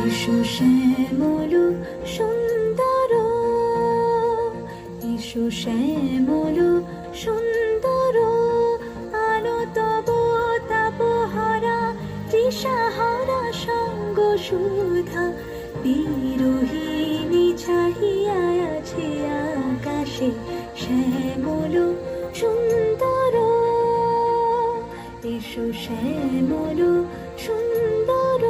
এসো শ্যামল সুন্দর, এসো শ্যামল সুন্দর, আলো তব তাপহারা তৃষাহারা সঙ্গ সুধা, বিরোহিণী চাহিয়া আছে আকাশে শ্যামল সুন্দর, এসো শ্যামল সুন্দর।